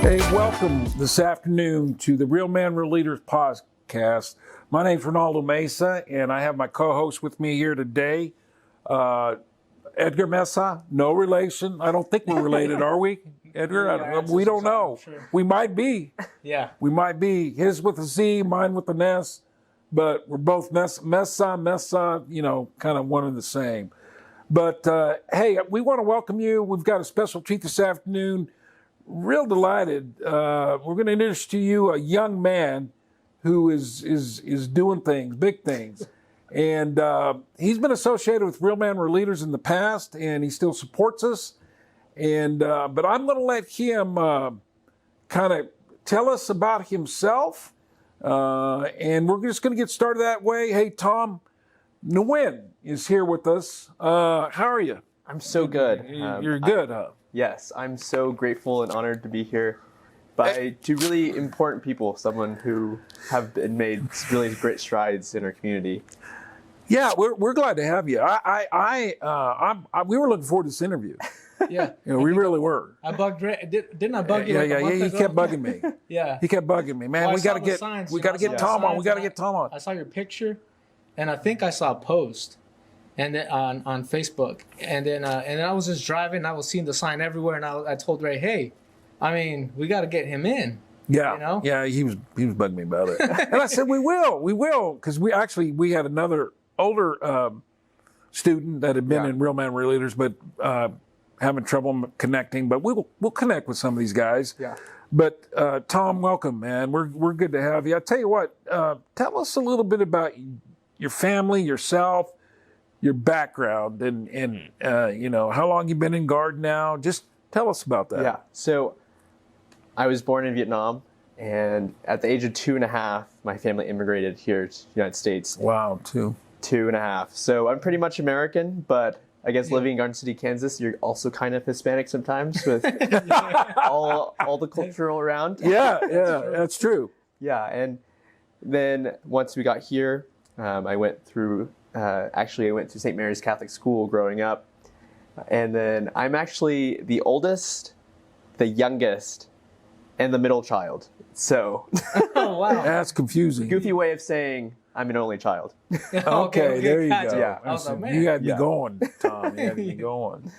Hey, welcome this afternoon to the Men Real Leaders Podcast. My name's Ronaldo Mesa, and I have my co-host with me here today, Edgar Mesa. No relation. I don't think we're related, are we, Edgar? We don't know. Sure. We might be. Yeah. We might be. His with a Z, mine with an S, but we're both Mesa, you know, kind of one and the same. But, hey, we want to welcome you. We've got a special treat this afternoon. Real delighted. We're going to introduce to you a young man who is doing things, big things. And he's been associated with Men Real Leaders in the past, and he still supports us. And but I'm going to let him kind of tell us about himself. And we're just going to get started that way. Hey, Tom Nguyen is here with us. How are you? I'm so good. You're good, huh? Yes, I'm so grateful and honored to be here by two really important people, someone who have made really great strides in our community. Yeah, we're glad to have you. We were looking forward to this interview. Yeah, you know, we really were. I bugged Ray. Didn't I bug you? Yeah. He kept bugging me. Yeah, he kept bugging me. Man, well, we got to get Tom on. We got to get Tom on. I saw your picture, and I think I saw a post, and then on Facebook, and then I was just driving. And I was seeing the sign everywhere, and I told Ray, hey, I mean, we got to get him in. Yeah, you know? Yeah, he was bugging me about it, and I said we will, because we had another older student that had been in Men Real Leaders, but having trouble connecting. But we'll connect with some of these guys. Yeah. But Tom, welcome, man. We're good to have you. I tell you what, tell us a little bit about your family, yourself, your background, and you know, how long you've been in Guard now. Just tell us about that. Yeah. So I was born in Vietnam, and at the age of 2.5, my family immigrated here to the United States. Wow, 2.5. So I'm pretty much American, but I guess living in Garden City, Kansas, you're also kind of Hispanic sometimes with all the cultural around. Yeah, that's true. Yeah, and then once we got here, I went through. I went to St. Mary's Catholic School growing up, and then I'm actually the oldest, the youngest, and the middle child. So, oh wow, that's confusing. Goofy way of saying I'm an only child. Okay, there you go. Yeah. You got to be going, Tom. You got to be going.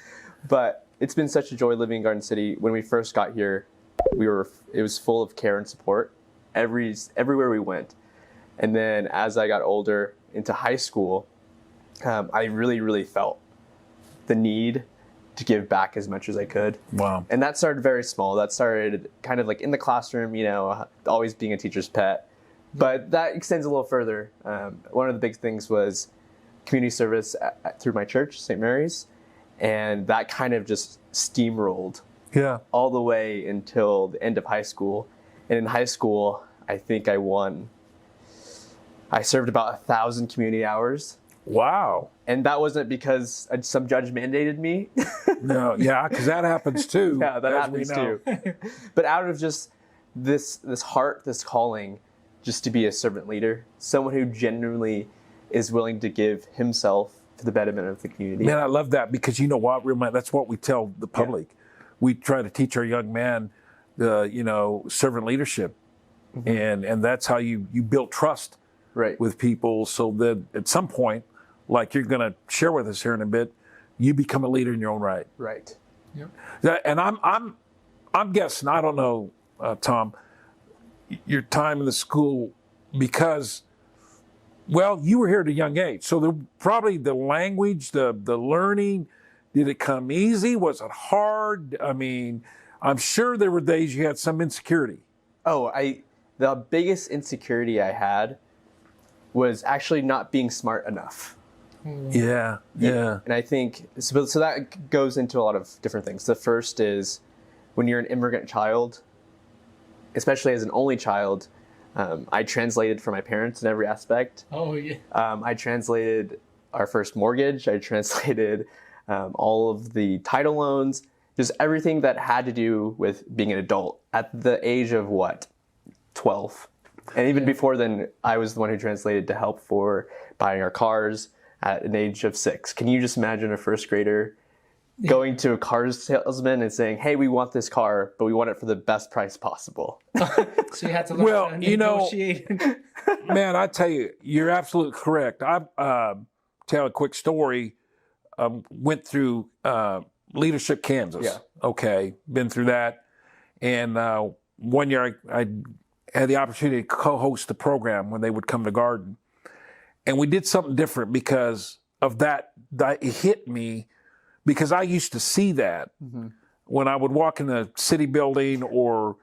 But it's been such a joy living in Garden City. When we first got here, it was full of care and support everywhere we went. And then as I got older into high school, I really, really felt the need to give back as much as I could. Wow. And that started very small. That started kind of like in the classroom, you know, always being a teacher's pet. But that extends a little further. One of the big things was community service through my church, St. Mary's. And that kind of just steamrolled all the way until the end of high school. And in high school, I think I served about 1,000 community hours. Wow. And that wasn't because some judge mandated me. No, yeah, because that happens too. Yeah, that happens too. But out of just this heart, this calling, just to be a servant leader, someone who genuinely is willing to give himself for the betterment of the community. Man, I love that, because you know what, that's what we tell the public. Yeah. We try to teach our young man, servant leadership, and that's how you build trust with people, so that at some point, like you're going to share with us here in a bit, you become a leader in your own right. Right. Yep. And I'm guessing, I don't know, Tom, your time in the school, because, well, you were here at a young age, so probably the language, the learning, did it come easy? Was it hard? I mean, I'm sure there were days you had some insecurity. Oh, the biggest insecurity I had was actually not being smart enough. Yeah. And I think, so that goes into a lot of different things. The first is when you're an immigrant child, especially as an only child, I translated for my parents in every aspect. Oh, yeah. I translated our first mortgage. I translated all of the title loans, just everything that had to do with being an adult at the age of 12. And even before then, I was the one who translated to help for buying our cars at an age of 6. Can you just imagine a first grader going to a car salesman and saying, hey, we want this car, but we want it for the best price possible. So you had to learn how to negotiate. Man, I tell you, you're absolutely correct. I tell a quick story. Went through Leadership Kansas. Yeah. Okay, been through that. And 1 year I had the opportunity to co-host the program when they would come to Garden. And we did something different because of that. It hit me because I used to see that when I would walk in the city building or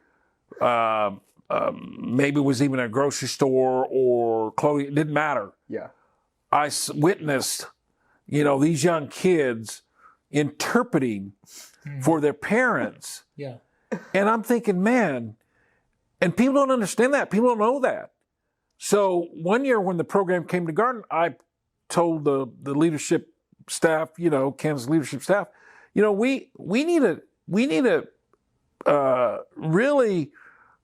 maybe it was even a grocery store or clothing. It didn't matter. Yeah. I witnessed, these young kids interpreting for their parents. Yeah. And I'm thinking, man, and people don't understand that. People don't know that. So 1 year when the program came to Garden, I told the leadership staff, Kansas leadership staff, we need to really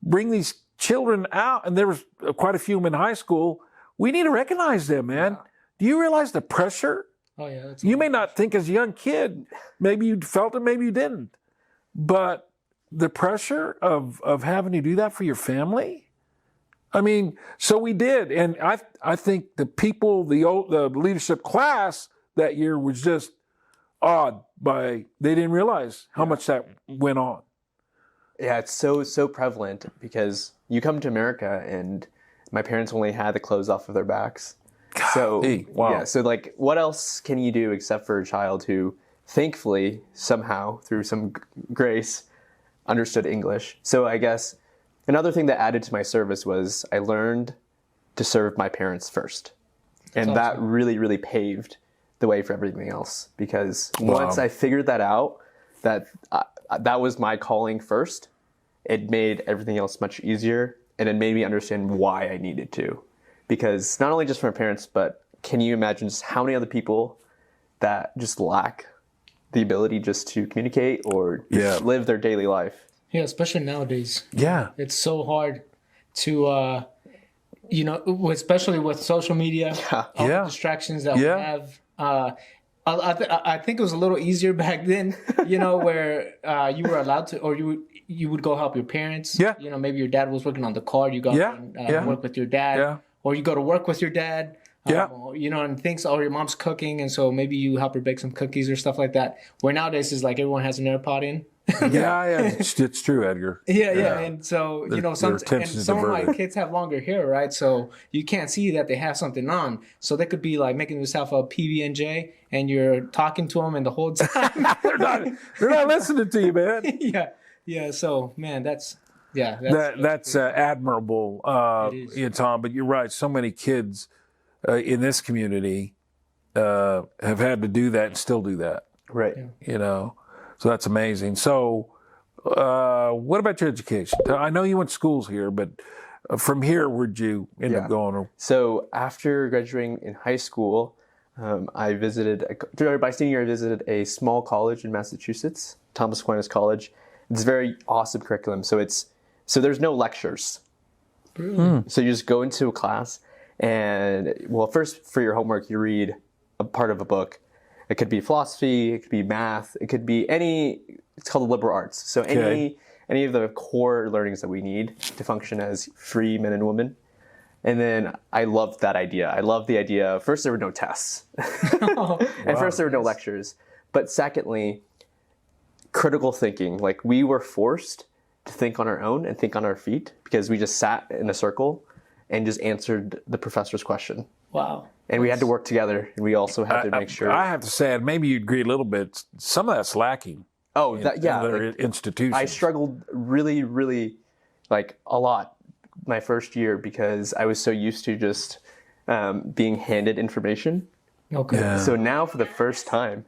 bring these children out. And there was quite a few of them in high school. We need to recognize them, man. Yeah. Do you realize the pressure? Oh yeah. You may not think as a young kid, maybe you felt it, maybe you didn't, but the pressure of having to do that for your family. I mean, so we did, and I think the people, the leadership class that year was just awed by, they didn't realize how much that went on. Yeah, it's so prevalent because you come to America and my parents only had the clothes off of their backs. So wow. Yeah, so like, what else can you do except for a child who, thankfully, somehow through some grace, understood English? So I guess another thing that added to my service was I learned to serve my parents first, and awesome. That really, really paved the way for everything else. Because once I figured that out, that was my calling first, it made everything else much easier, and it made me understand why I needed to. Because not only just for my parents, but can you imagine just how many other people that just lack the ability just to communicate or just live their daily life? Yeah, especially nowadays. Yeah. It's so hard to, especially with social media, all the distractions that we have. I think it was a little easier back then, where you were allowed to, or you would go help your parents. Yeah. Maybe your dad was working on the car. You go and work with your dad. Yeah. Or you go to work with your dad. Yeah. And things, or your mom's cooking, and so maybe you help her bake some cookies or stuff like that. Where nowadays is like everyone has an AirPod in. Yeah, it's true, Edgar. Yeah, and so some of my kids have longer hair, right? So you can't see that they have something on. So they could be like making themselves a PB&J, and you're talking to them, and the whole time they're not listening to you, man. Yeah. So man, that's admirable, Tom. But you're right. So many kids in this community have had to do that and still do that. Right. So that's amazing. So what about your education? I know you went to schools here, but from here, where'd you end up going? So after graduating in high school, I visited, by senior year, I visited a small college in Massachusetts, Thomas Aquinas College. It's a very awesome curriculum. So there's no lectures. So you just go into a class and, first for your homework, you read a part of a book. It could be philosophy, it could be math, it could be it's called the liberal arts. So any of the core learnings that we need to function as free men and women. And then I loved that idea. I loved the idea. First, there were no tests. And first, there were no lectures. But secondly, critical thinking. Like, we were forced to think on our own and think on our feet because we just sat in a circle and just answered the professor's question. Wow. And we had to work together, and we also had to make sure. I have to say, and maybe you agree a little bit, some of that's lacking. Oh, in other institutions. I struggled really, really, a lot my first year because I was so used to just being handed information. Okay. Yeah. So now, for the first time.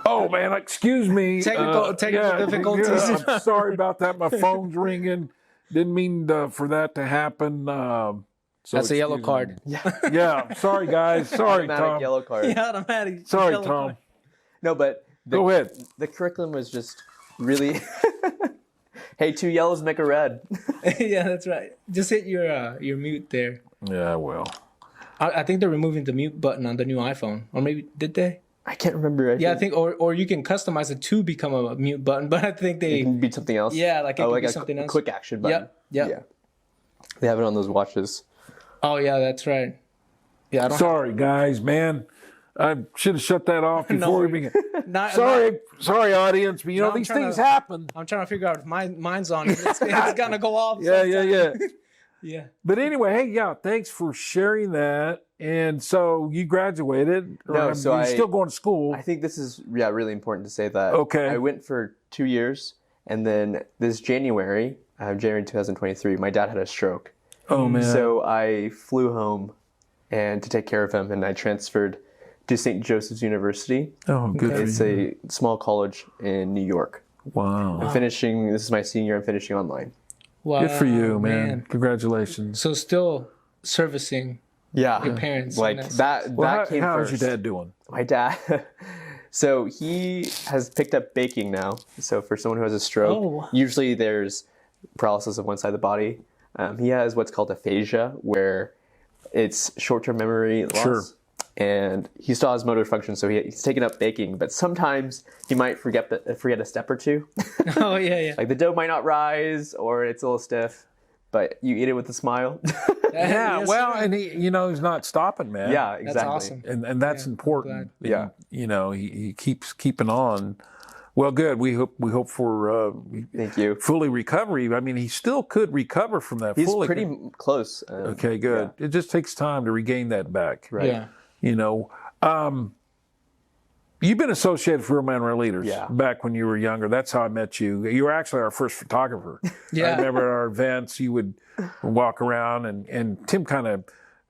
Oh, man, excuse me. Technical difficulties. Yeah, I'm sorry about that. My phone's ringing. Didn't mean for that to happen. That's a yellow card. Yeah. Sorry, guys. Sorry, automatic Tom. Yellow card. Yeah, automatic. Sorry, yellow Tom. card. No, but go ahead. The curriculum was just really. Hey, 2 yellows make a red. Yeah, that's right. Just hit your mute there. Yeah, well. I think they're removing the mute button on the new iPhone, or maybe did they? I can't remember. I think or you can customize it to become a mute button, but I think it can be something else. Yeah, like it can be a something else. quick action button. Yep. Yeah. They have it on those watches. Oh yeah, that's right. Yeah, I don't. Sorry, guys, man. I should have shut that off before we began. Sorry, audience, but I'm these trying things to- happen. I'm trying to figure out if mine's on. It's gonna go off. Yeah. Yeah. But anyway, hey, thanks for sharing that. And so you graduated. No, so you're still going to school. I think this is really important to say that. Okay. I went for 2 years, and then this January 2023, my dad had a stroke. Oh man. So I flew home and to take care of him, and I transferred to St. Joseph's University. Oh, good for It's you. a small college in New York. Wow. I'm finishing. This is my senior. I'm finishing online. Wow, Good for you, man. Congratulations. So still servicing Yeah, your parents. like and that. Well, That came how's first. your dad doing? My dad. So he has picked up baking now. So for someone who has a stroke, Oh. usually there's paralysis of one side of the body. He has what's called aphasia, where it's short-term memory loss. Sure. And he still has motor function, so he's taken up baking. But sometimes he might forget a step or two. Oh yeah. Like the dough might not rise, or it's a little stiff, but you eat it with a smile. Yeah, Yes, well, sir. and he's not stopping, man. Yeah, exactly. That's awesome. And that's important. glad. And, he keeps keeping on. Well, good. We hope for Thank you. fully recovery. I mean, he still could recover from that. He's fully. pretty close. Okay, good. It just takes time to regain that back. Right. Yeah. You've been associated with Men Real Leaders Yeah. back when you were younger. That's how I met you. You were actually our first photographer. Yeah. I remember at our events, you would walk around, and Tim kind of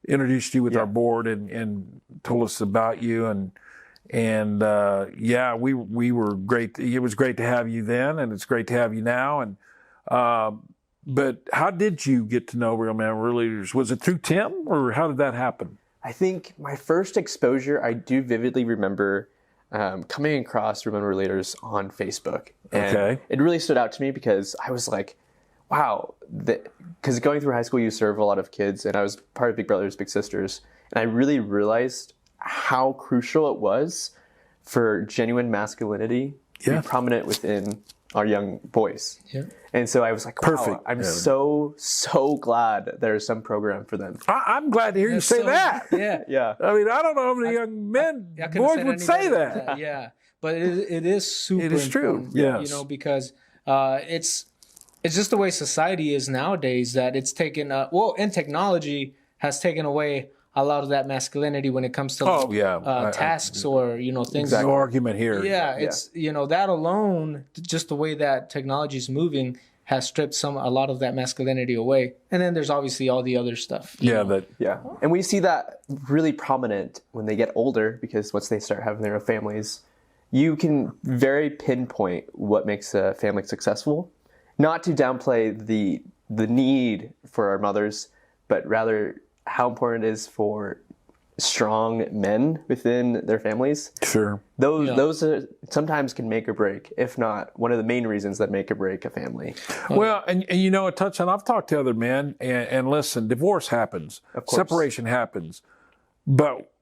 introduced you with our board and told us about you. And we were great. It was great to have you then, and it's great to have you now. And but how did you get to know Men Real Leaders? Was it through Tim, or how did that happen? I think my first exposure, I do vividly remember coming across Men Real Leaders on Facebook. And Okay. it really stood out to me because I was like, wow. Because going through high school, you serve a lot of kids, and I was part of Big Brothers Big Sisters. And I really realized how crucial it was for genuine masculinity to be prominent within our young boys. Yeah. And so I was like, wow, Perfect. I'm so glad there's some program for them. I'm glad to hear you say that. Yeah. Yeah. I mean, I don't know how many young men, I couldn't boys said would any say better that. than Yeah, but it is super. It is true, important, yes. because it's just the way society is nowadays that it's taken. And technology has taken away a lot of that masculinity when it comes to tasks or things. No argument here. Yeah, it's that alone, just the way that technology is moving has stripped a lot of that masculinity away. And then there's obviously all the other stuff. Yeah, Yeah. And we see that really prominent when they get older, because once they start having their own families, you can very pinpoint what makes a family successful. Not to downplay the need for our mothers, but rather how important it is for strong men within their families. sure. Those sometimes can make or break, if not one of the main reasons that make or break a family. Well, and touch on, I've talked to other men, and listen, divorce happens, course. separation happens, but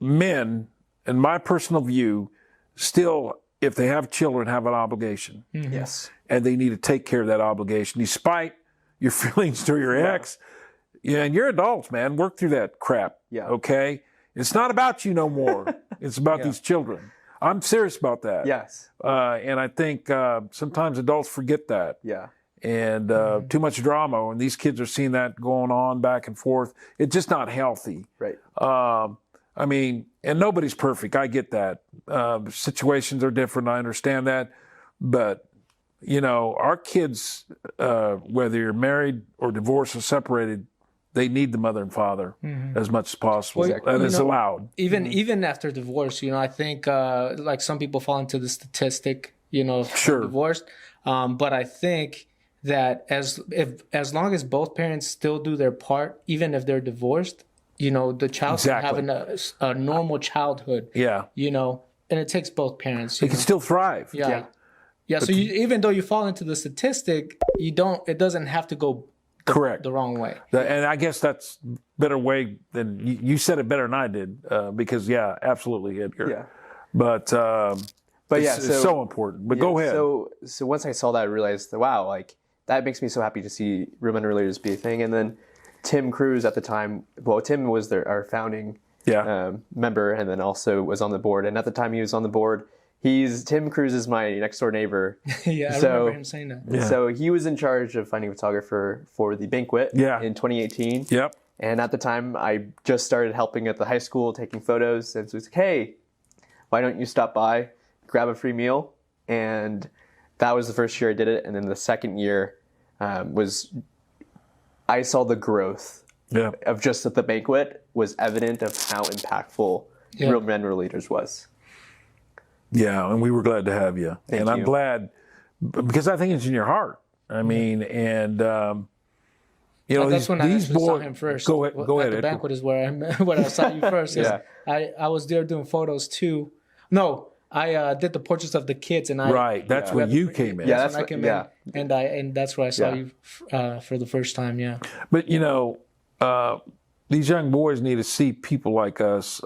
men, in my personal view, still, if they have children, have an obligation. Yes. And they need to take care of that obligation, despite your feelings to your ex. Yeah, and you're adults, man. Work through that crap. Yeah. Okay? It's not about you no more. It's about these children. I'm serious about that. Yes. And I think sometimes adults forget that. Yeah. And too much drama. And these kids are seeing that going on back and forth. It's just not healthy. Right. I mean, and nobody's perfect. I get that. Situations are different. I understand that. But, our kids, whether you're married or divorced or separated, they need the mother and father as much as possible. Well, and it's allowed. Even after divorce, I think like some people fall into the statistic, of divorced. But I think that as long as both parents still do their part, even if they're divorced, the child can have a normal childhood. Yeah. And it takes both parents. They can still thrive. Yeah. So even though you fall into the statistic, it doesn't have to go Correct. the wrong way. And I guess that's a better way than you said it better than I did, because absolutely, Edgar. Yeah. But yeah, it's so important. But go ahead. So once I saw that, I realized that, wow, like that makes me so happy to see Real Men Real Leaders be a thing. And then Tim Cruz at the time, well, Tim was our founding member, and then also was on the board. And at the time he was on the board, Tim Cruz is my next door neighbor. Yeah, I remember him saying that. Yeah. So he was in charge of finding a photographer for the banquet in 2018. Yep. And at the time, I just started helping at the high school, taking photos. And so it's like, hey, why don't you stop by, grab a free meal? And that was the first year I did it. And then the second year I saw the growth of just at the banquet was evident of how impactful Real Men Real Leaders was. Yeah, and we were glad to have you. Thank and you. I'm glad because I think it's in your heart. I mean, and you know, that's when I these actually boys. saw him first. Go ahead. At the Edgar. banquet is where I saw you first. Yeah. I was there doing photos too. No, I did the portraits of the kids, and That's when you came in. Yeah, that's when I came in, and that's where I saw you for the first time. Yeah. But you know, these young boys need to see people like us.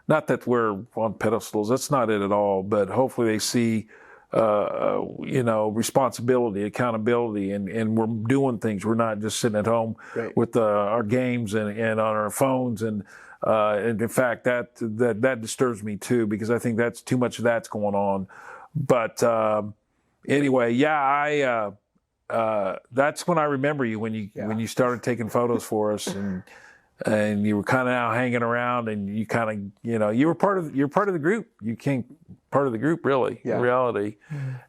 Not that we're on pedestals. That's not it at all. But hopefully they see, you know, responsibility, accountability, and we're doing things. We're not just sitting at home with our games and on our phones. And in fact, that disturbs me too, because I think that's too much of that's going on. But anyway, that's when I remember you when you started taking photos for us and you were kind of out hanging around, and you kind of, you know, you're part of the group. You came part of the group, really, in reality.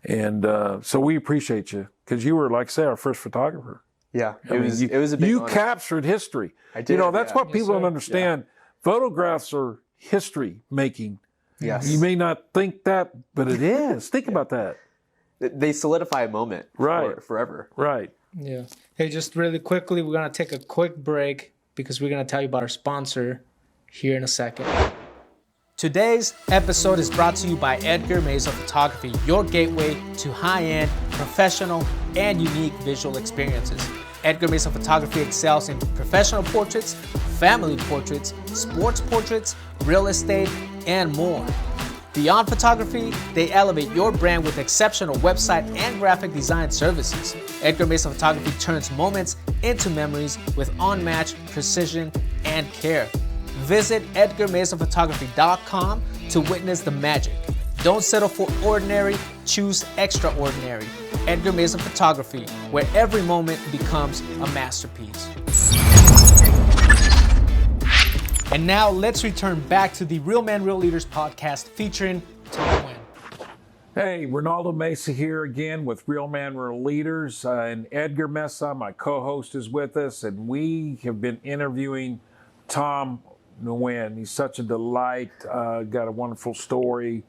And so we appreciate you, because you were, like I say, our first photographer. Yeah, it was a big honor. Captured history. I did. You know, that's what people don't sir. understand. Photographs are history making. Yes. You may not think that, but it is. Think about that. They solidify a moment forever. Right. Yeah. Hey, just really quickly, we're gonna take a quick break because we're gonna tell you about our sponsor here in a second. Today's episode is brought to you by Edgar Mesa Photography, your gateway to high-end, professional, and unique visual experiences. Edgar Mesa Photography excels in professional portraits, family portraits, sports portraits, real estate, and more. Beyond photography, they elevate your brand with exceptional website and graphic design services. Edgar Mesa Photography turns moments into memories with unmatched precision and care. Visit EdgarMesaPhotography.com to witness the magic. Don't settle for ordinary, choose extraordinary. Edgar Mesa Photography, where every moment becomes a masterpiece. And now let's return back to the Real Men Real Leaders podcast featuring Tom Nguyen. Hey, Ronaldo Mesa here again with Real Man Real Leaders, and Edgar Mesa, my co-host, is with us, and we have been interviewing Tom Nguyen. He's such a delight, got a wonderful story,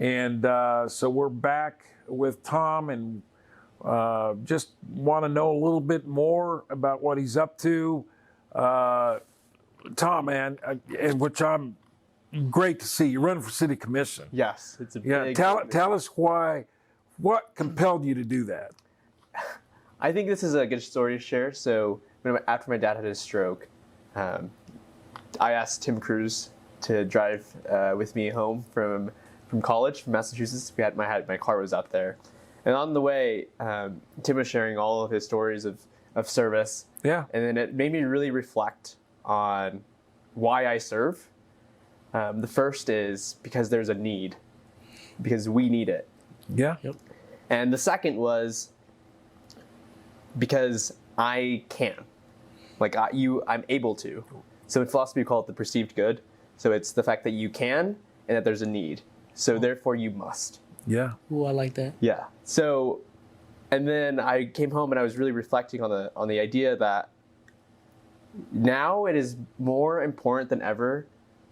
and so we're back with Tom, and just want to know a little bit more about what he's up to. Tom, man, and which I'm great to see. You're running for city commission. Yes, it's a big. Tell us what compelled you to do that. I think this is a good story to share. So after my dad had his stroke, I asked Tim Cruz to drive with me home from college, from Massachusetts. My car was out there, and on the way, Tim was sharing all of his stories of service. Yeah, and then it made me really reflect on why I serve. The first is because there's a need, because we need it. Yeah. Yep. And the second was because I can, I'm able to. So in philosophy, we call it the perceived good. So it's the fact that you can and that there's a need. So therefore you must. Yeah. Ooh, I like that. Yeah. So, and then I came home and I was really reflecting on the idea that now it is more important than ever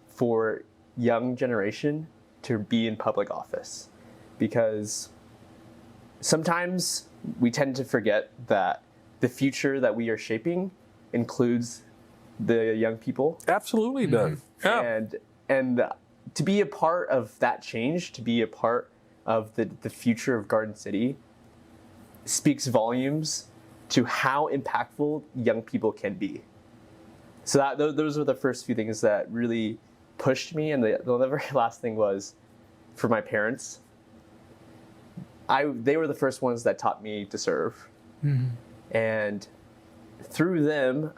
for young generation to be in public office, because sometimes we tend to forget that the future that we are shaping includes the young people. Absolutely does. Yeah. And to be a part of that change, to be a part of the future of Garden City speaks volumes to how impactful young people can be. So those were the first few things that really pushed me. And the very last thing was for my parents, they were the first ones that taught me to serve. Mm-hmm. And through them,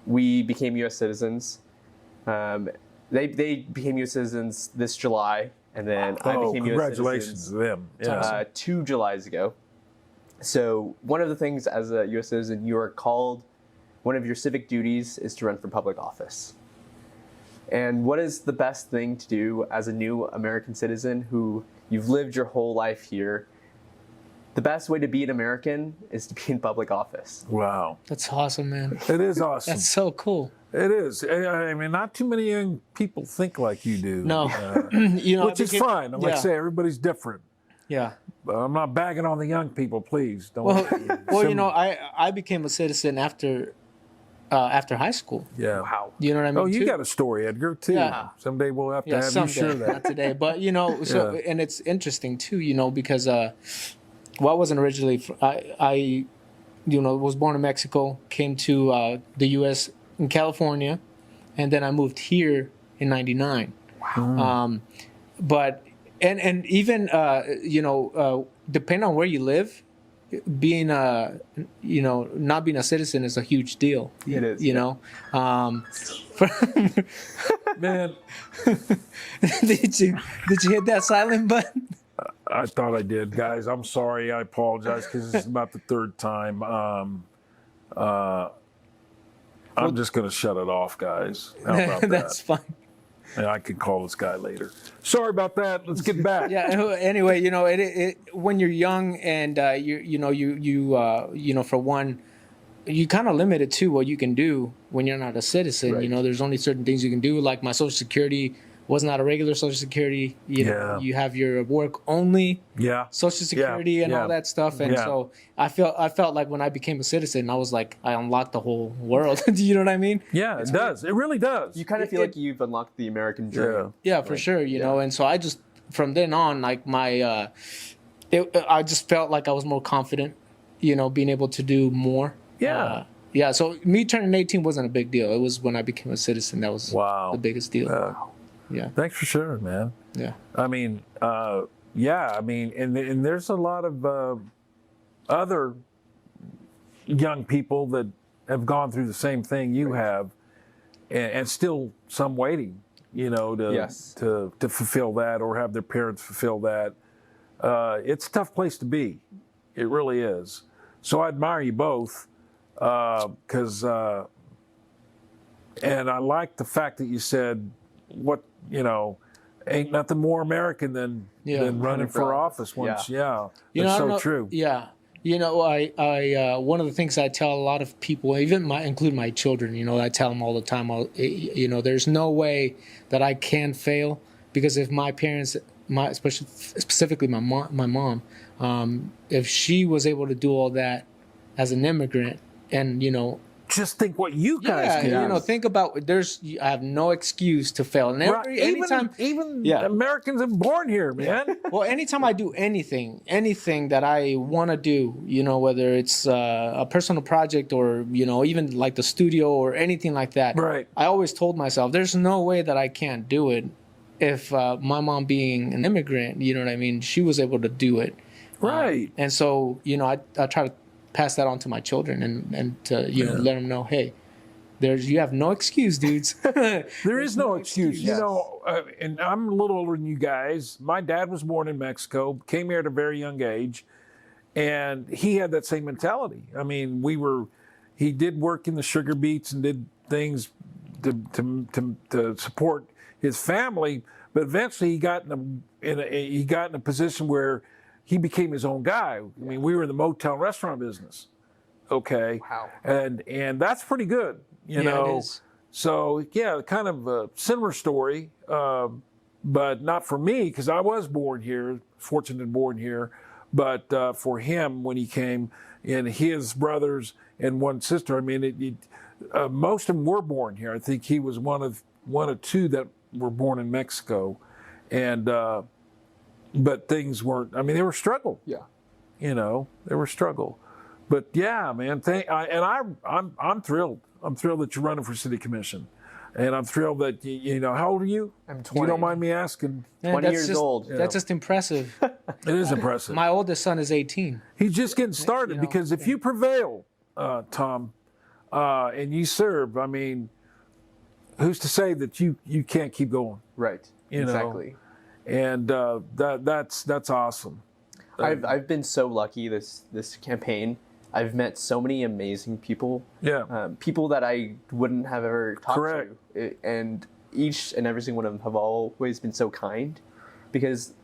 we became U.S. citizens. They became U.S. citizens this July, and then I became U.S. congratulations to them. Yeah. 2 Julys ago. So one of the things as a U.S. citizen, you are called, one of your civic duties is to run for public office. And what is the best thing to do as a new American citizen who you've lived your whole life here? The best way to be an American is to be in public office. Wow. That's awesome, man. It is awesome. That's so cool. It is. I mean, not too many young people think like you do. No. Which is fine. Like I say, everybody's different. Yeah. But I'm not bagging on the young people, please. Don't. Well, I became a citizen after high school. Yeah. Wow. You know what I mean? Oh, you got a story, Edgar, too. Yeah. Someday we'll have to have someday, you share that. not today. But, and it's interesting, too, because, I wasn't originally, I was born in Mexico, came to the U.S. in California, and then I moved here in 99. Wow. But, and even, depending on where you live, being not being a citizen is a huge deal. It is. Man, did you hit that silent button? I thought I did, guys. I'm sorry. I apologize because this is about the third time. I'm just going to shut it off, guys. How about that? That's fine. And I can call this guy later. Sorry about that. Let's get back. Yeah. Anyway, it when you're young and for one, you kind of limited to what you can do when you're not a citizen. Right. There's only certain things you can do. Like my Social Security was not a regular Social Security. You have your work only. Yeah. Social Security and all that stuff. And so I felt like when I became a citizen, I was like, I unlocked the whole world. Do you know what I mean? Yeah, it does. It really does. You kind of feel like you've unlocked the American dream. Yeah, for sure. You know, and so I just, from then on, like I just felt like I was more confident, being able to do more. Yeah. Yeah. So me turning 18 wasn't a big deal. It was when I became a citizen that was the biggest deal. Yeah. Thanks for sharing, man. Yeah. I mean, and there's a lot of other young people that have gone through the same thing you have, and still some waiting, to fulfill that or have their parents fulfill that. It's a tough place to be. It really is. So I admire you both, because, and I like the fact that you said, ain't nothing more American than running for office once. Yeah. That's so true. Yeah. I one of the things I tell a lot of people, including my children, I tell them all the time, there's no way that I can fail, because if my parents, specifically my mom, if she was able to do all that as an immigrant, and just think what you guys can. Think about I have no excuse to fail. And anytime, even Americans are born here, man. Well, anytime I do anything that I want to do, whether it's a personal project or even like the studio or anything like that, right? I always told myself, there's no way that I can't do it. If my mom being an immigrant, you know what I mean, she was able to do it, right? And so I try to pass that on to my children and to let them know, hey, you have no excuse, dudes. There is no excuse. And I'm a little older than you guys. My dad was born in Mexico, came here at a very young age, and he had that same mentality. I mean, he did work in the sugar beets and did things to support his family, but eventually he got in a position where he became his own guy. I mean, we were in the motel restaurant business. Okay. Wow. And that's pretty good, It is. So, kind of a similar story, but not for me, because I was born here, fortunate and born here. But for him, when he came, and his brothers and one sister, I mean, most of them were born here. I think he was one of two that were born in Mexico. And but things weren't. I mean, they were struggle. Yeah. They were struggle. But yeah, man. I'm thrilled. I'm thrilled that you're running for city commission. And I'm thrilled that, how old are you? I'm If you don't mind me asking. Man, 20 that's years just, old. That's just impressive. It is impressive. My oldest son is 18. He's just getting started because if you prevail, Tom, and you serve, I mean, who's to say that you can't keep going? Right. Exactly. And that's awesome. I've been so lucky this campaign. I've met so many amazing people. Yeah. People that I wouldn't have ever talked Correct. to. And each and every single one of them have always been so kind, because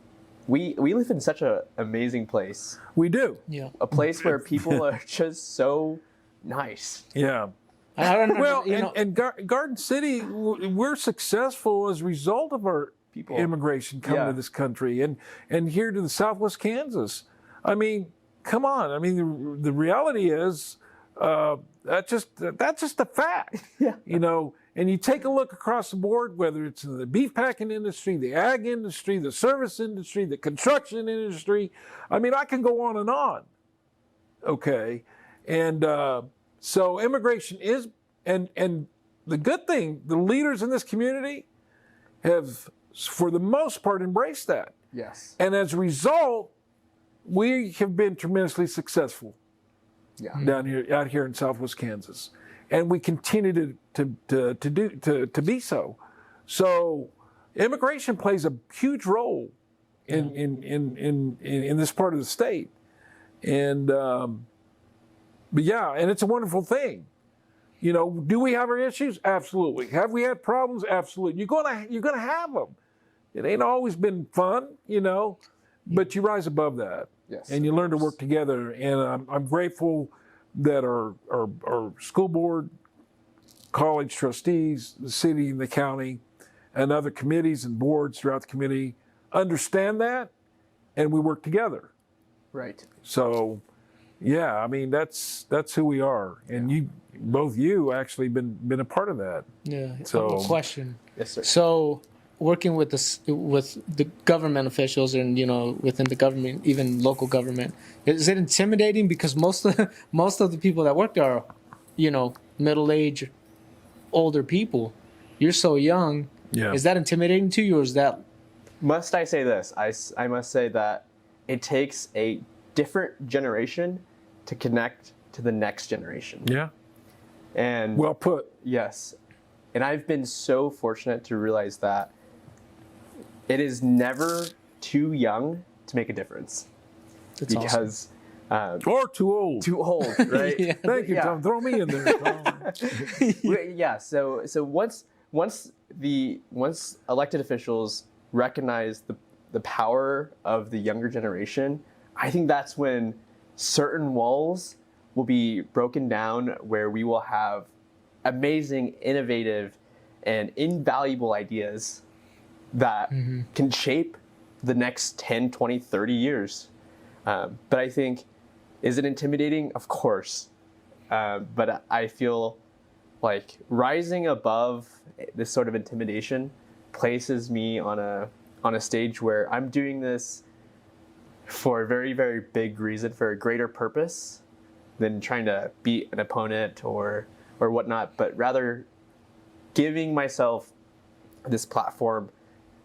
we live in such an amazing place. We do. Yeah. A place where people are just so nice. Yeah. I don't know. Well, and Garden City, we're successful as a result of our immigration coming to this country and here to the Southwest Kansas. I mean, come on. I mean, the reality is that's just a fact. Yeah. And you take a look across the board, whether it's in the beef packing industry, the ag industry, the service industry, the construction industry. I mean, I can go on and on. Okay. And so immigration is, and the good thing, the leaders in this community have, for the most part, embraced that. Yes. And as a result, we have been tremendously successful out here in Southwest Kansas, and we continue to be so. So, immigration plays a huge role in this part of the state, and but yeah, and it's a wonderful thing. Do we have our issues? Absolutely. Have we had problems? Absolutely. You're gonna have them. It ain't always been fun, but you rise above that. Yes. And you learn to work together. And I'm grateful that our school board, college trustees, the city and the county, and other committees and boards throughout the community understand that, and we work together. Right. So, yeah, I mean that's who we are, and both you actually been a part of that. Yeah. So, a question. Yes, sir. So, working with the government officials and within the government, even local government, is it intimidating? Because most of the people that work there are, middle-aged, older people. You're so young. Yeah. Is that intimidating to you, or is that? Must I say this? I must say that it takes a different generation to connect to the next generation. Yeah. And Well put. yes. And I've been so fortunate to realize that it is never too young to make a difference. That's awesome. Because Or too old. too old, right? Yeah. Thank you, Yeah. Tom. Throw me in there, Tom. Yeah. So once elected officials recognize the power of the younger generation, I think that's when certain walls will be broken down, where we will have amazing, innovative, and invaluable ideas that can shape the next 10, 20, 30 years. But I think, is it intimidating? Of course. But I feel like rising above this sort of intimidation places me on a stage where I'm doing this for a very, very big reason, for a greater purpose than trying to beat an opponent or whatnot, but rather giving myself this platform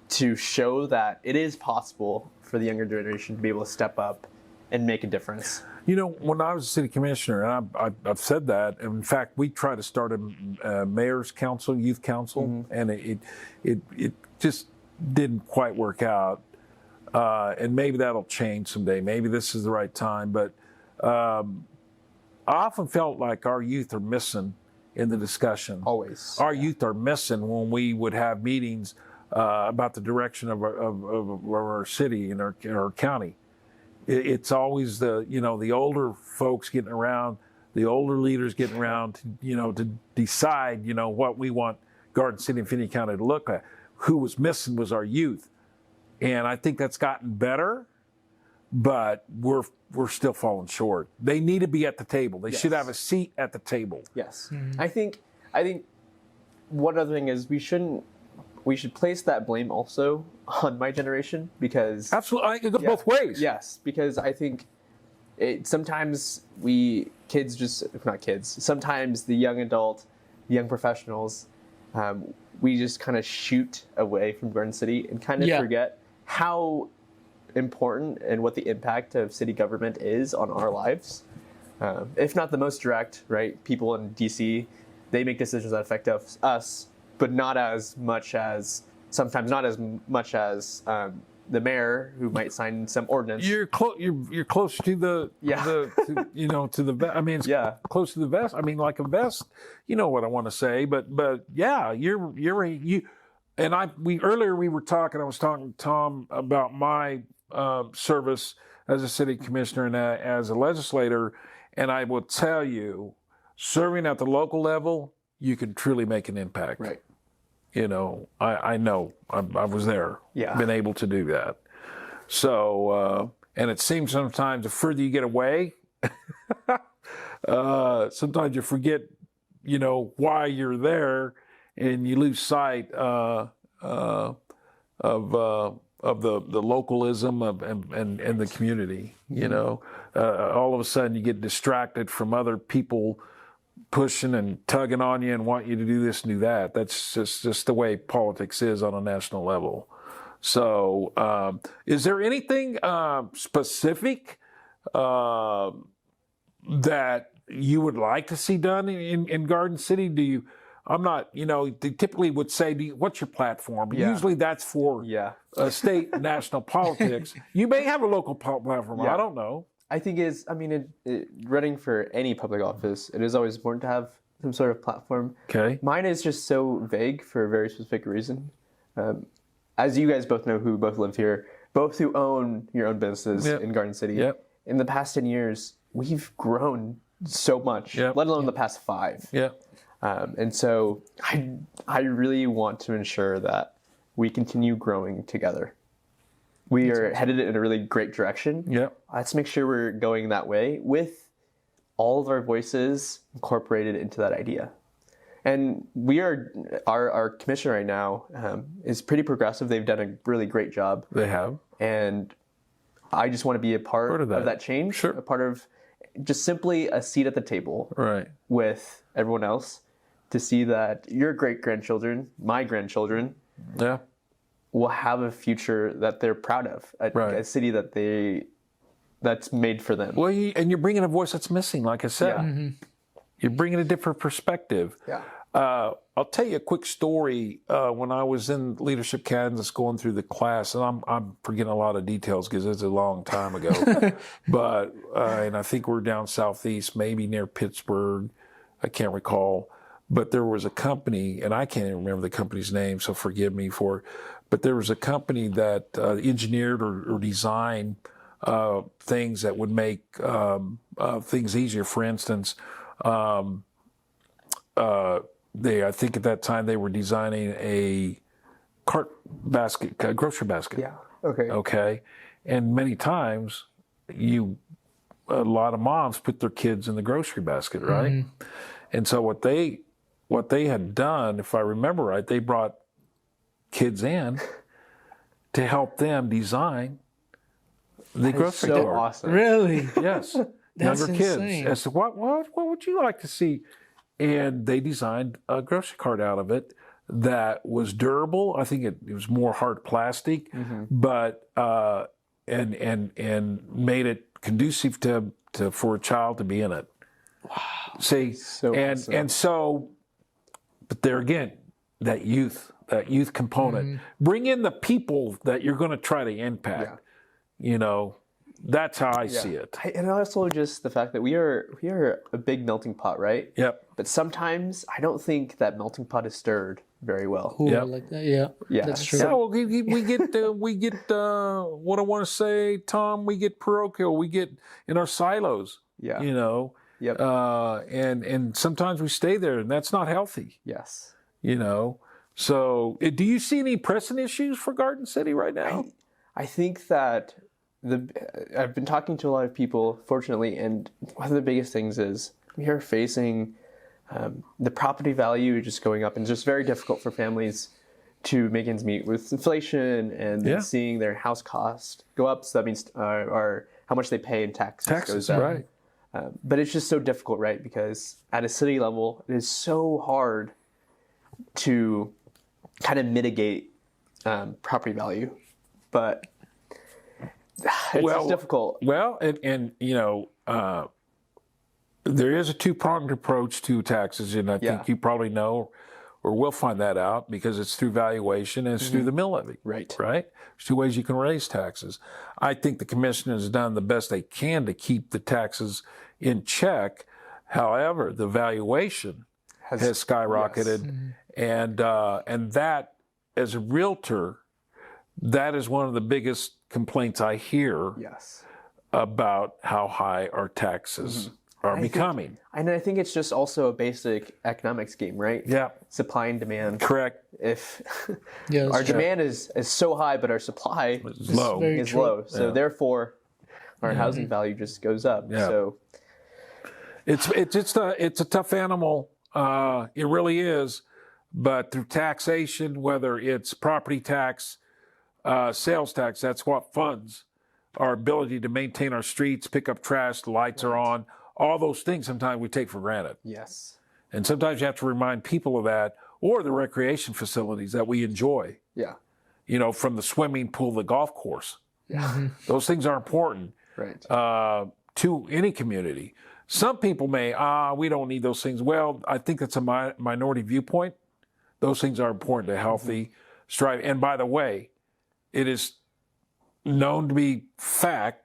to show that it is possible for the younger generation to be able to step up and make a difference. When I was a city commissioner, and I've said that, in fact, we tried to start a mayor's council, youth council, and it just didn't quite work out. And maybe that'll change someday. Maybe this is the right time. But I often felt like our youth are missing in the discussion. Always. Our youth are missing when we would have meetings about the direction of our city and our county. It's always the older folks getting around, the older leaders getting around to decide what we want Garden City and Finney County to look at. Who was missing was our youth, and I think that's gotten better, but we're still falling short. They need to be at the table. They should have a seat at the table. Yes. I think one other thing is we should place that blame also on my generation, because Absolutely, it goes both ways. Yes, because I think sometimes sometimes the young adult, young professionals we just kind of shoot away from Garden City and kind of forget how important and what the impact of city government is on our lives. If not the most direct, right? People in DC, they make decisions that affect us, but not as much as, sometimes not as much as the mayor who might sign some ordinance. You're close to the to the vest. I mean, it's close to the vest. I mean, like a vest. You know what I want to say, but yeah, you. And earlier we were talking. I was talking to Tom about my service as a city commissioner and as a legislator, and I will tell you, serving at the local level, you can truly make an impact. Right. You know, I know. I was there. Yeah. Been able to do that. So, and it seems sometimes the further you get away, sometimes you forget, why you're there, and you lose sight of the localism and the community. All of a sudden you get distracted from other people pushing and tugging on you and want you to do this and do that. That's just the way politics is on a national level. So, is there anything specific that you would like to see done in Garden City? They typically would say, what's your platform? Yeah. Usually that's for state and national politics. You may have a local platform. I don't know. I think running for any public office, it is always important to have some sort of platform. Okay. Mine is just so vague for a very specific reason. As you guys both know, who both live here, both who own your own businesses in Garden City, in the past 10 years, we've grown so much, let alone the past 5. Yeah. And so I really want to ensure that we continue growing together. We are headed in a really great direction. Yeah. Let's make sure we're going that way with all of our voices incorporated into that idea. And our commission right now is pretty progressive. They've done a really great job. They have. And I just want to be a part of that change. Sure. A part of just simply a seat at the table with everyone else to see that your great-grandchildren, my grandchildren, will have a future that they're proud of, a city that's made for them. Well, and you're bringing a voice that's missing, like I said. Yeah. Mm-hmm. You're bringing a different perspective. Yeah. I'll tell you a quick story. When I was in Leadership Kansas going through the class, and I'm forgetting a lot of details because it's a long time ago, but and I think we're down southeast, maybe near Pittsburgh. I can't recall. But there was a company, and I can't even remember the company's name, so forgive me for it. But there was a company that engineered or designed things that would make things easier. For instance, I think at that time they were designing a grocery basket. Yeah. Okay. Okay. And many times a lot of moms put their kids in the grocery basket, right? Mm-hmm. And so what they had done, if I remember right, they brought kids in to help them design the grocery cart. So awesome. Really? Yes. That's Younger kids. insane. I said, what would you like to see? And they designed a grocery cart out of it that was durable. I think it was more hard plastic, but and made it conducive for a child to be in it. Wow. See, awesome. So, but there again, that youth component. Bring in the people that you're going to try to impact. That's how I see it. And also just the fact that we are a big melting pot, right? Yep. But sometimes I don't think that melting pot is stirred very well. Ooh, Yep. like that. Yeah. That's true. So we get what I want to say, Tom. We get parochial. We get in our silos. Yeah. Yep. And sometimes we stay there, and that's not healthy. Yes. So do you see any pressing issues for Garden City right now? I think that I've been talking to a lot of people, fortunately, and one of the biggest things is we are facing the property value just going up, and it's just very difficult for families to make ends meet with inflation and seeing their house cost go up. So that means how much they pay in taxes goes up. Right. But it's just so difficult, right? Because at a city level, it is so hard to kind of mitigate property value, but it's difficult. Well, and there is a two-pronged approach to taxes, and I think you probably know, or will find that out, because it's through valuation and it's through the mill levy. Right. Right? There's two ways you can raise taxes. I think the commission has done the best they can to keep the taxes in check. However, the valuation has skyrocketed, and that, as a realtor, that is one of the biggest complaints I hear about how high our taxes are becoming. And I think it's just also a basic economics game, right? Yeah. Supply and demand. Correct. If our demand is so high, but our supply is low. So therefore, our housing value just goes up. Yeah. So it's a tough animal. It really is. But through taxation, whether it's property tax, sales tax, that's what funds our ability to maintain our streets, pick up trash, the lights are on. All those things sometimes we take for granted. Yes. And sometimes you have to remind people of that, or the recreation facilities that we enjoy. Yeah. From the swimming pool, the golf course. Yeah. Those things are important to any community. Some people may, we don't need those things. Well, I think that's a minority viewpoint. Those things are important to healthy strive. And by the way, it is known to be fact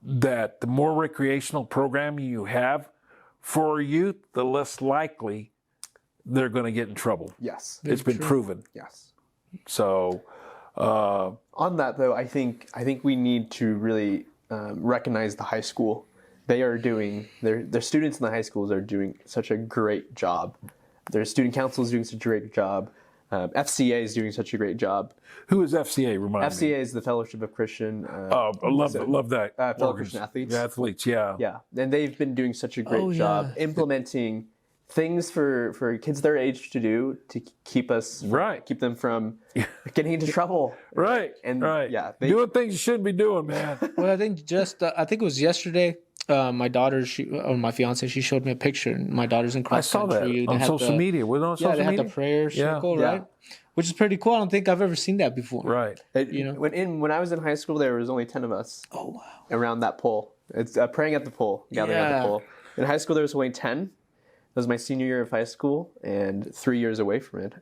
that the more recreational programming you have for youth, the less likely they're going to get in trouble. Yes. It's been proven. Yes. So, on that though, I think we need to really recognize the high school. They are doing their students in the high schools are doing such a great job. Their student council is doing such a great job. FCA is doing such a great job. Who is FCA? Remind me. FCA is the Fellowship of Christian. I love that. Fellow Christian Athletes. Athletes, yeah. Yeah, and they've been doing such a great job implementing things for kids their age to do to keep them from getting into trouble. Right. And doing things you shouldn't be doing, man. Well, I think I think it was yesterday. My daughter, my fiance, she showed me a picture. And my daughter's in cross country. I saw that on social media. Was it on social media? Yeah, they had the prayer circle, right? Which is pretty cool. I don't think I've ever seen that before. Right. When I was in high school, there was only 10 of us. Oh wow! Around that pole, it's praying at the pole, gathering at the pole. In high school, there was only 10. That was my senior year of high school, and 3 years away from it.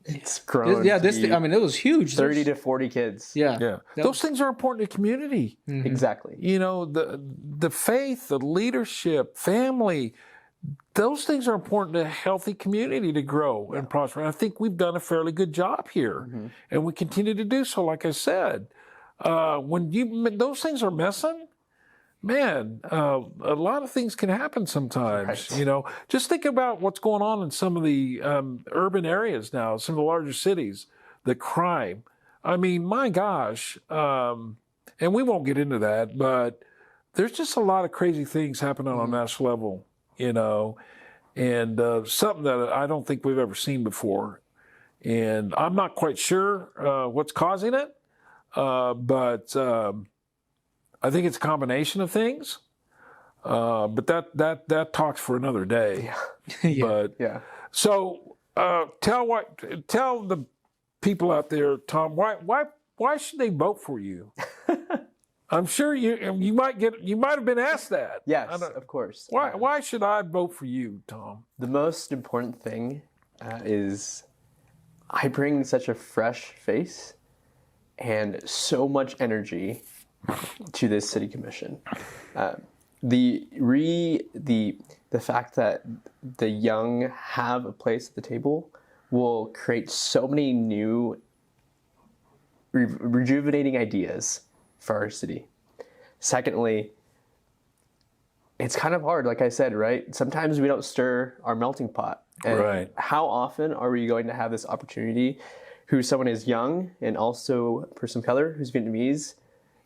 It's grown. It was huge. 30 to 40 kids. Yeah. Those things are important to community. Mm-hmm. Exactly. The faith, the leadership, family, those things are important to a healthy community to grow and prosper. And I think we've done a fairly good job here, and we continue to do so. Like I said, when those things are messing, man, a lot of things can happen sometimes. Right. Just think about what's going on in some of the urban areas now, some of the larger cities, the crime. I mean, my gosh, and we won't get into that, but there's just a lot of crazy things happening on a national level, and something that I don't think we've ever seen before. And I'm not quite sure what's causing it, but I think it's a combination of things, but that talks for another day. So tell the people out there, Tom, why should they vote for you? I'm sure you might have been asked that. Yes, of course. Why should I vote for you, Tom? The most important thing is I bring such a fresh face and so much energy to this city commission. The fact that the young have a place at the table will create so many new rejuvenating ideas for our city. Secondly, it's kind of hard, like I said, right? Sometimes we don't stir our melting pot. And how often are we going to have this opportunity, someone is young and also a person of color who's Vietnamese,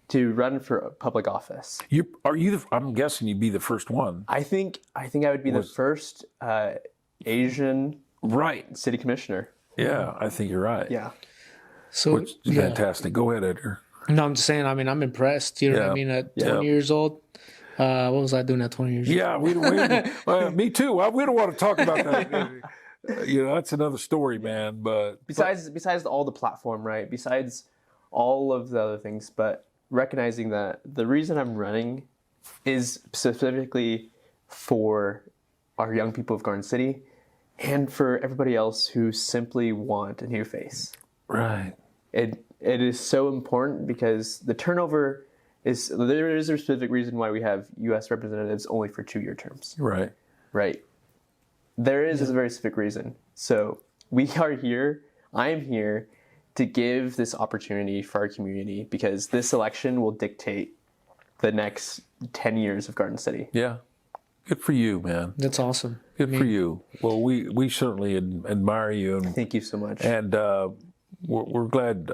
to run for public office? I'm guessing you'd be the first one. I think I would be the first Asian city commissioner. Yeah, I think you're right. Yeah. So fantastic. Go ahead, Edgar. No, I'm just saying. I mean, I'm impressed. You know what I mean? At 20 years old, what was I doing at 20 years old? Yeah, me too. We don't want to talk about that. That's another story, man. But besides all the platform, right? Besides all of the other things, but recognizing that the reason I'm running is specifically for our young people of Garden City and for everybody else who simply want a new face. right. It is so important because the turnover there is a specific reason why we have U.S. representatives only for 2-year terms. Right. Right. There is a very specific reason. So we are here. I am here to give this opportunity for our community because this election will dictate the next 10 years of Garden City. Yeah. Good for you, man. That's awesome. Good for you. Well, we certainly admire you, and Thank you so much. we're glad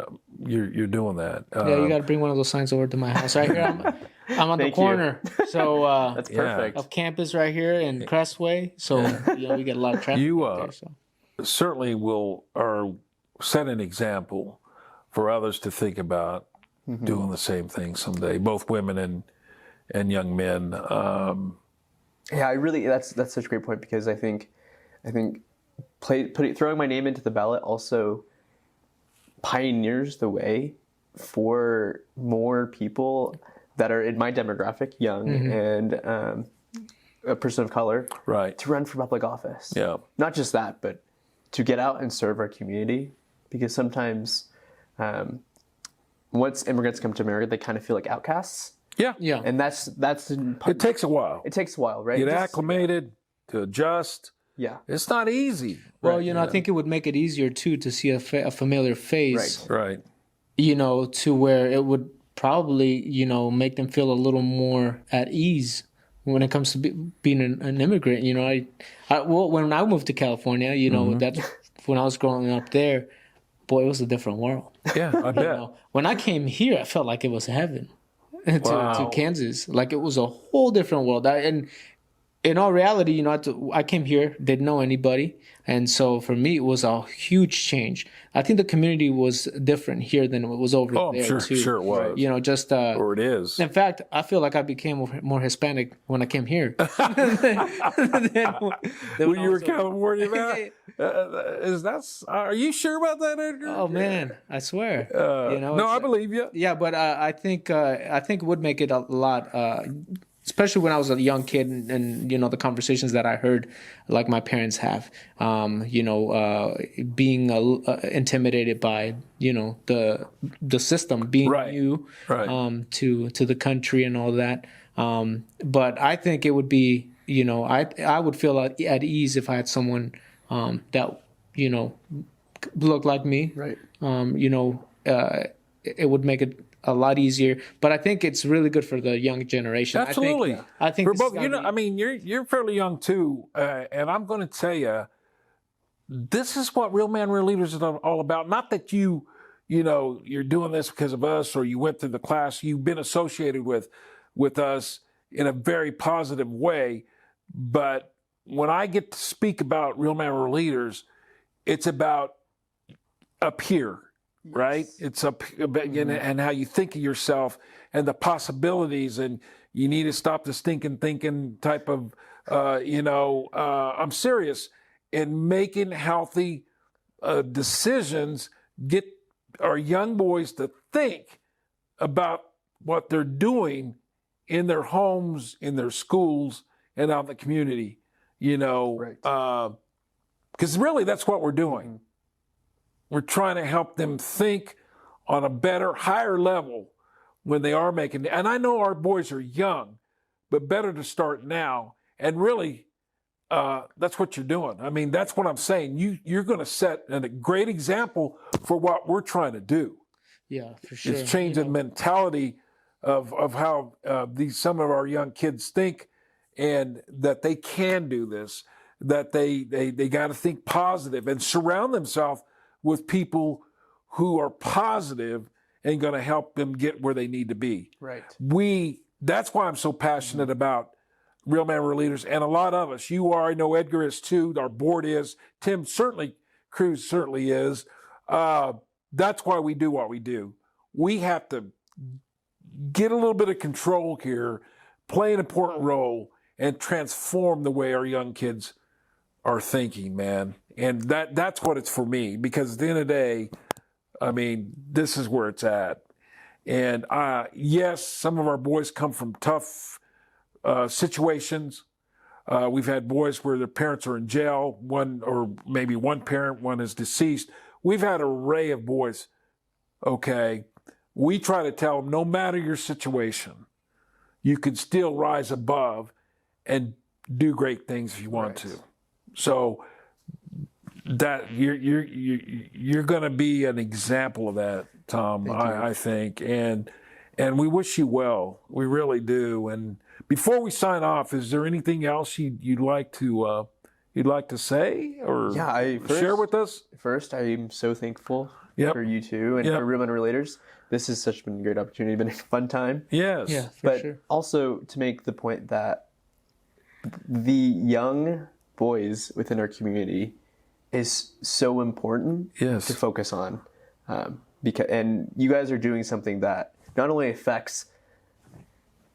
you're doing that. Yeah, you got to bring one of those signs over to my house. Right here, I'm on the Thank you. corner. So That's perfect. of campus right here in Crestway. So we get a lot of traffic. You there, so. certainly are set an example for others to think about doing the same thing someday. Both women and young men. Yeah, that's such a great point because I think throwing my name into the ballot also pioneers the way for more people that are in my demographic, young and a person of color, Right. to run for public office. Yeah. Not just that, but to get out and serve our community, because sometimes once immigrants come to America, they kind of feel like outcasts, Yeah. Yeah. and that's It takes a while. it takes a while, right? Get Just- acclimated, to adjust. Yeah. It's not easy. Well, Right. I think it would make it easier too to see a familiar face. Right. To where it would probably make them feel a little more at ease when it comes to being an immigrant. When I moved to California, that's when I was growing up there. Boy, it was a different world. Yeah, I bet. When I came here, I felt like it was heaven to Wow. Kansas. Like it was a whole different world. And in all reality, I came here, didn't know anybody. And so for me, it was a huge change. I think the community was different here than it was over Oh, I'm there, too. sure it was. Or Or it is. in fact, I feel like I became more Hispanic when I came here. When you were California, man? Are you sure about that, Edgar? Oh man, I swear. No, I believe you. Yeah, but I think it would make it a lot, especially when I was a young kid, and the conversations that I heard, like my parents have, being intimidated by the system, being Right. new, Right. to the country and all that. But I think it would be, I would feel at ease if I had someone that looked like me. Right. It would make it a lot easier. But I think it's really good for the young generation. Absolutely. I think For this is both, gotta be- you're fairly young too, and I'm going to tell you, this is what Real Man, Real Leaders is all about. Not that you're doing this because of us or you went through the class. You've been associated with us in a very positive way. But when I get to speak about Real Man, Real Leaders, it's about up here. Right? It's up and how you think of yourself and the possibilities, and you need to stop the stinking thinking type of, I'm serious, in making healthy decisions, get our young boys to think about what they're doing in their homes, in their schools, and out in the community, Right. Because really that's what we're doing. We're trying to help them think on a better, higher level when they are making. And I know our boys are young, but better to start now. And really, that's what you're doing. I mean, that's what I'm saying. You're going to set a great example for what we're trying to do. Yeah, for sure. It's changing mentality of how some of our young kids think, and that they can do this. That they got to think positive and surround themselves with people who are positive and going to help them get where they need to be. Right. That's why I'm so passionate about Real Man, Real Leaders, and a lot of us. You are, I know Edgar is too, our board is, Tim Cruz certainly is. That's why we do what we do. We have to get a little bit of control here, play an important role, and transform the way our young kids are thinking, man. And that's what it's for me, because at the end of the day, I mean, this is where it's at. And yes, some of our boys come from tough situations. We've had boys where their parents are in jail, one parent, one is deceased. We've had an array of boys, okay? We try to tell them, no matter your situation, you can still rise above and do great things if you want to. So that you're going to be an example of that, Tom. I think, and we wish you well. We really do. And before we sign off, is there anything else you'd like to say or share with us? First, I'm so thankful for you two and for Men Real Leaders. This has been a great opportunity, been a fun time. Yes. Yeah, but sure. Also to make the point that the young boys within our community is so important to focus on. And you guys are doing something that not only affects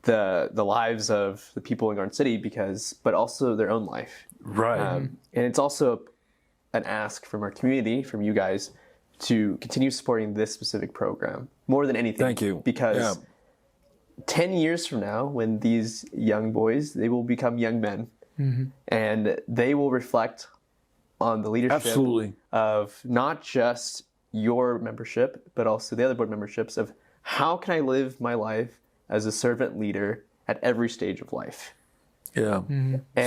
the lives of the people in Garden City, but also their own life. Right. And it's also an ask from our community, from you guys, to continue supporting this specific program more than anything. Thank you. Because 10 years from now, when these young boys, they will become young men, and they will reflect on the leadership of not just your membership, but also the other board memberships of how can I live my life as a servant leader at every stage of life. Yeah,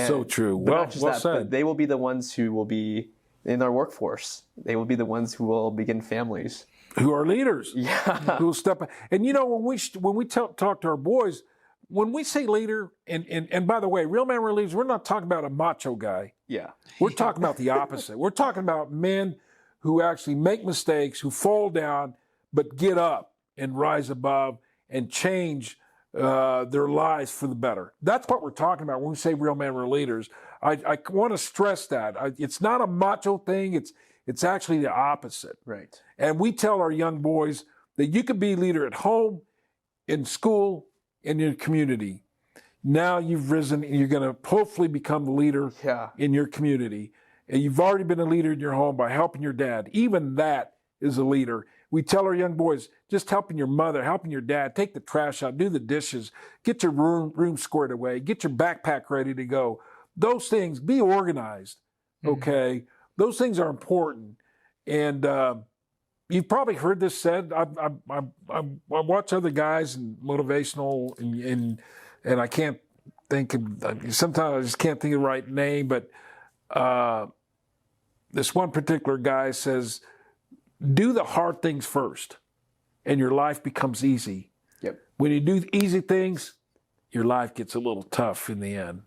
so true. Well said. But they will be the ones who will be in our workforce. They will be the ones who will begin families. Who are leaders. Yeah. Who will step up. And when we talk to our boys, when we say leader, and by the way, Real Men Real Leaders, we're not talking about a macho guy. Yeah. We're talking about the opposite. We're talking about men who actually make mistakes, who fall down, but get up and rise above and change their lives for the better. That's what we're talking about when we say Real Men Real Leaders. I want to stress that. It's not a macho thing. It's actually the opposite. Right. And we tell our young boys that you can be a leader at home, in school, in your community. Now you've risen and you're going to hopefully become the leader in your community. And you've already been a leader in your home by helping your dad. Even that is a leader. We tell our young boys, just helping your mother, helping your dad, take the trash out, do the dishes, get your room squared away, get your backpack ready to go. Those things, be organized, okay? Those things are important. And you've probably heard this said. I watch other guys and motivational, and I can't think of, sometimes I just can't think of the right name, but this one particular guy says, do the hard things first, and your life becomes easy. Yep. When you do easy things, your life gets a little tough in the end.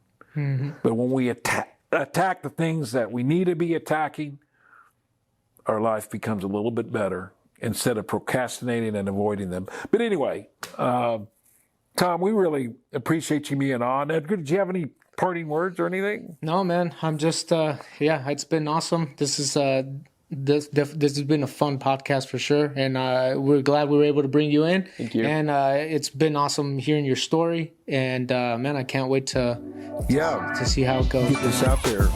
But when we attack the things that we need to be attacking, our life becomes a little bit better instead of procrastinating and avoiding them. But anyway, Tom, we really appreciate you being on. Edgar, did you have any parting words or anything? No, man. I'm just, it's been awesome. This is this has been a fun podcast for sure, and we're glad we were able to bring you in. Thank you. And it's been awesome hearing your story, and man, I can't wait to see how it goes. Get this out there.